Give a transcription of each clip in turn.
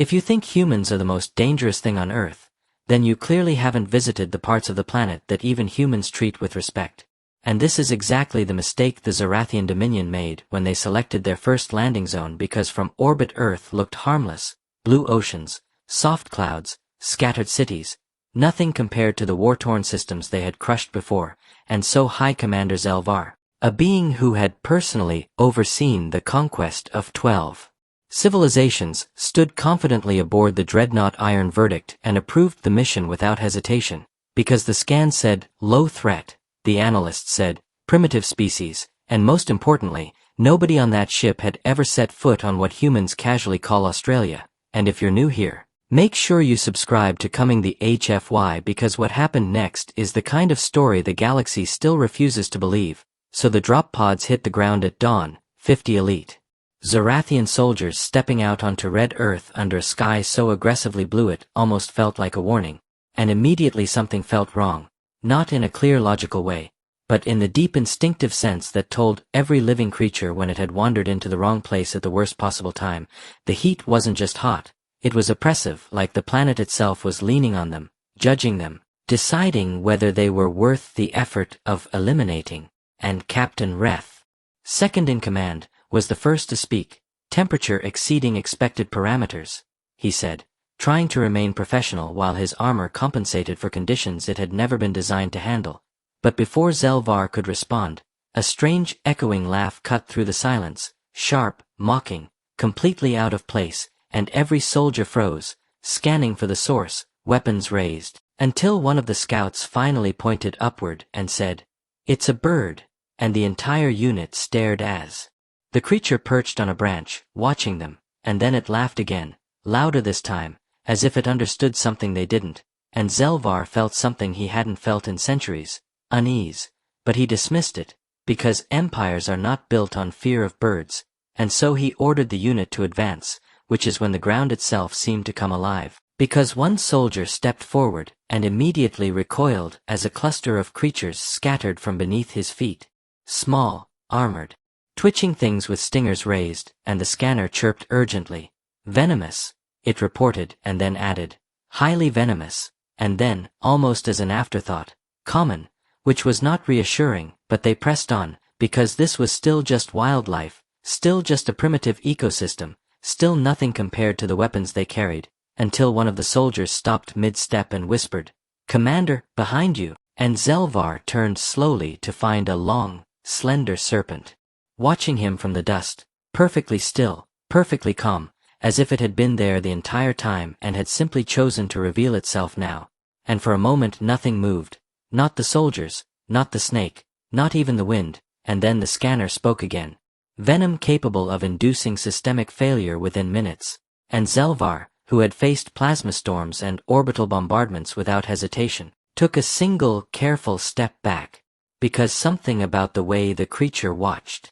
If you think humans are the most dangerous thing on Earth, then you clearly haven't visited the parts of the planet that even humans treat with respect. And this is exactly the mistake the Zaarathian Dominion made when they selected their first landing zone, because from orbit Earth looked harmless: blue oceans, soft clouds, scattered cities, nothing compared to the war-torn systems they had crushed before, and so High Commander Zaarathian, a being who had personally overseen the conquest of 12 civilizations, stood confidently aboard the dreadnought Iron Verdict and approved the mission without hesitation, because the scan said, low threat, the analysts said, primitive species, and most importantly, nobody on that ship had ever set foot on what humans casually call Australia. And if you're new here, make sure you subscribe to Coming the HFY, because what happened next is the kind of story the galaxy still refuses to believe. So the drop pods hit the ground at dawn, 50 elite Zaarathian soldiers stepping out onto red Earth under a sky so aggressively blue it almost felt like a warning. And immediately something felt wrong. Not in a clear logical way, but in the deep instinctive sense that told every living creature when it had wandered into the wrong place at the worst possible time. The heat wasn't just hot, it was oppressive, like the planet itself was leaning on them, judging them, deciding whether they were worth the effort of eliminating. And Captain Reth, second in command, was the first to speak. Temperature exceeding expected parameters, he said, trying to remain professional while his armor compensated for conditions it had never been designed to handle. But before Zaarathian could respond, a strange echoing laugh cut through the silence, sharp, mocking, completely out of place, and every soldier froze, scanning for the source, weapons raised, until one of the scouts finally pointed upward and said, "It's a bird," and the entire unit stared as the creature perched on a branch, watching them, and then it laughed again, louder this time, as if it understood something they didn't, and Zaarathian felt something he hadn't felt in centuries, unease, but he dismissed it, because empires are not built on fear of birds, and so he ordered the unit to advance, which is when the ground itself seemed to come alive, because one soldier stepped forward and immediately recoiled as a cluster of creatures scattered from beneath his feet, small, armored, twitching things with stingers raised, and the scanner chirped urgently. "Venomous," it reported, and then added, "highly venomous," and then, almost as an afterthought, "common," which was not reassuring, but they pressed on, because this was still just wildlife, still just a primitive ecosystem, still nothing compared to the weapons they carried, until one of the soldiers stopped mid-step and whispered, "Commander, behind you," and Zaarathian turned slowly to find a long, slender serpent watching him from the dust, perfectly still, perfectly calm, as if it had been there the entire time and had simply chosen to reveal itself now. And for a moment nothing moved, not the soldiers, not the snake, not even the wind, and then the scanner spoke again. Venom capable of inducing systemic failure within minutes, and Zaarathian, who had faced plasma storms and orbital bombardments without hesitation, took a single careful step back, because something about the way the creature watched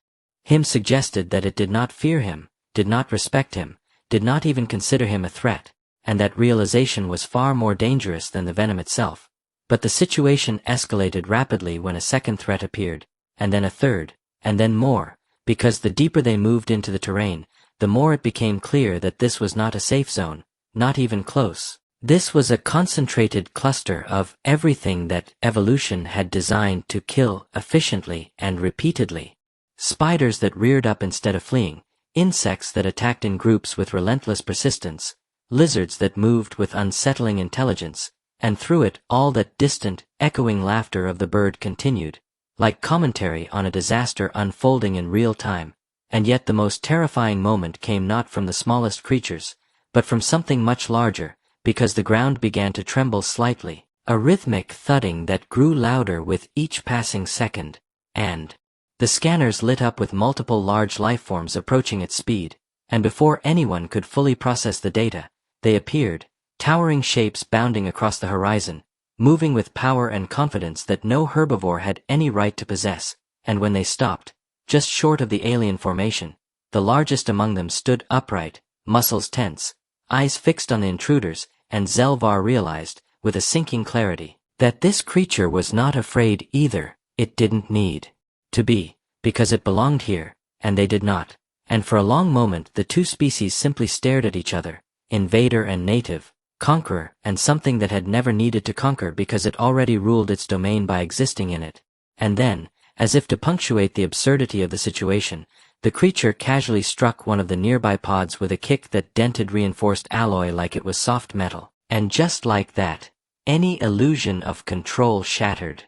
him suggested that it did not fear him, did not respect him, did not even consider him a threat, and that realization was far more dangerous than the venom itself. But the situation escalated rapidly when a second threat appeared, and then a third, and then more, because the deeper they moved into the terrain, the more it became clear that this was not a safe zone, not even close. This was a concentrated cluster of everything that evolution had designed to kill efficiently and repeatedly. Spiders that reared up instead of fleeing, insects that attacked in groups with relentless persistence, lizards that moved with unsettling intelligence, and through it all that distant, echoing laughter of the bird continued, like commentary on a disaster unfolding in real time. And yet the most terrifying moment came not from the smallest creatures, but from something much larger, because the ground began to tremble slightly, a rhythmic thudding that grew louder with each passing second, and the scanners lit up with multiple large lifeforms approaching at speed, and before anyone could fully process the data, they appeared, towering shapes bounding across the horizon, moving with power and confidence that no herbivore had any right to possess, and when they stopped, just short of the alien formation, the largest among them stood upright, muscles tense, eyes fixed on the intruders, and Zaarathian realized, with a sinking clarity, that this creature was not afraid either. It didn't need to be, because it belonged here, and they did not. And for a long moment the two species simply stared at each other, invader and native, conqueror and something that had never needed to conquer because it already ruled its domain by existing in it. And then, as if to punctuate the absurdity of the situation, the creature casually struck one of the nearby pods with a kick that dented reinforced alloy like it was soft metal. And just like that, any illusion of control shattered.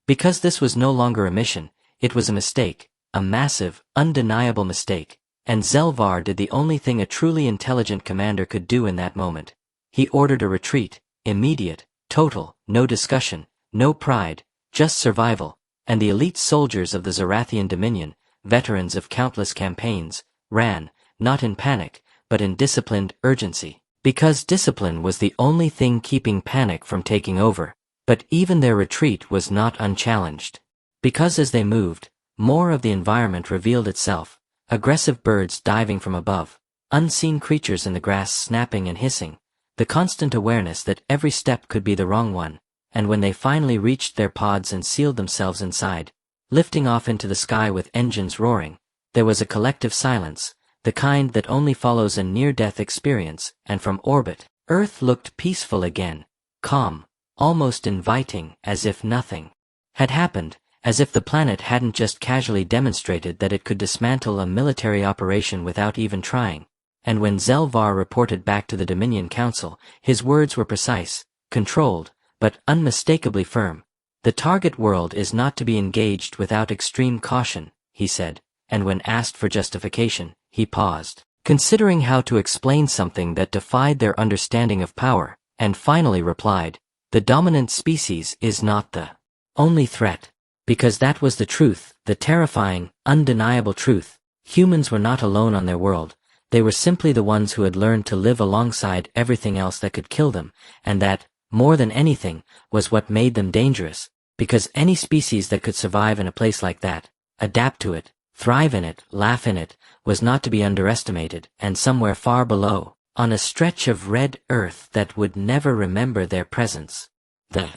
Because this was no longer a mission, it was a mistake, a massive, undeniable mistake, and Zelvar did the only thing a truly intelligent commander could do in that moment. He ordered a retreat, immediate, total, no discussion, no pride, just survival, and the elite soldiers of the Zaarathian Dominion, veterans of countless campaigns, ran, not in panic, but in disciplined urgency. Because discipline was the only thing keeping panic from taking over, but even their retreat was not unchallenged. Because as they moved, more of the environment revealed itself, aggressive birds diving from above, unseen creatures in the grass snapping and hissing, the constant awareness that every step could be the wrong one, and when they finally reached their pods and sealed themselves inside, lifting off into the sky with engines roaring, there was a collective silence, the kind that only follows a near-death experience, and from orbit, Earth looked peaceful again, calm, almost inviting, as if nothing had happened, as if the planet hadn't just casually demonstrated that it could dismantle a military operation without even trying. And when Zelvar reported back to the Dominion Council, his words were precise, controlled, but unmistakably firm. The target world is not to be engaged without extreme caution, he said, and when asked for justification, he paused, considering how to explain something that defied their understanding of power, and finally replied, "The dominant species is not the only threat." Because that was the truth, the terrifying, undeniable truth. Humans were not alone on their world. They were simply the ones who had learned to live alongside everything else that could kill them, and that, more than anything, was what made them dangerous, because any species that could survive in a place like that, adapt to it, thrive in it, laugh in it, was not to be underestimated, and somewhere far below, on a stretch of red earth that would never remember their presence. The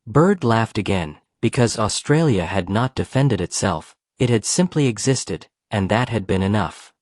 bird laughed again, because Australia had not defended itself, it had simply existed, and that had been enough.